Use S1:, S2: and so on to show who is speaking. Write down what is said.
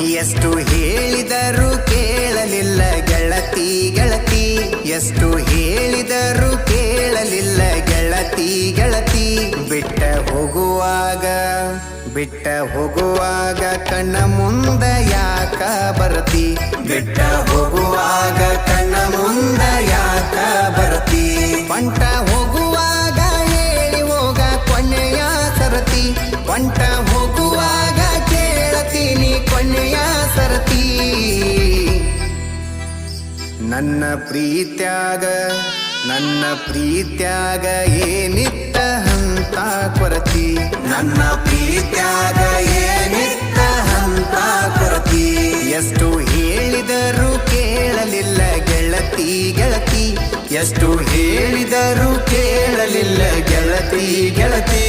S1: ಎಷ್ಟು ಹೇಳಿದರೂ ಕೇಳಲಿಲ್ಲ ಗೆಳತಿ ಗೆಳತಿ, ಎಷ್ಟು ಹೇಳಿದರೂ ಕೇಳಲಿಲ್ಲ ಗೆಳತಿ ಗೆಳತಿ. ಬಿಟ್ಟ ಹೋಗುವಾಗ ಕಣ್ಣ ಮುಂದ ಯಾಕ ಬರ್ತಿ, ಬಿಟ್ಟ ಹೋಗುವಾಗ ಕಣ್ಣ ಮುಂದ ಯಾಕ ಬರ್ತಿ. ಪಂಟ ಹೋಗುವಾಗ ಹೇಳಿ ಹೋಗ ಕೊನೆಯ ಸರತಿ, ಪಂಟ ಹೋಗುವಾಗ ಕೇಳತೀನಿ ಕೊನೆಯ ಸರತಿ. ನನ್ನ ಪ್ರೀತ್ಯಾಗ ಏನಿತ್ತ ಹಂತ ಕೊರತಿ, ನನ್ನ ಪ್ರೀತ್ಯಾಗ ಏನಿತ್ತ ಹಂತ ಕೊರತಿ. ಎಷ್ಟು ಹೇಳಿದರೂ ಕೇಳಲಿಲ್ಲ ಗೆಳತಿ ಗೆಳತಿ, ಎಷ್ಟು ಹೇಳಿದರೂ ಕೇಳಲಿಲ್ಲ ಗೆಳತಿ ಗೆಳತಿ.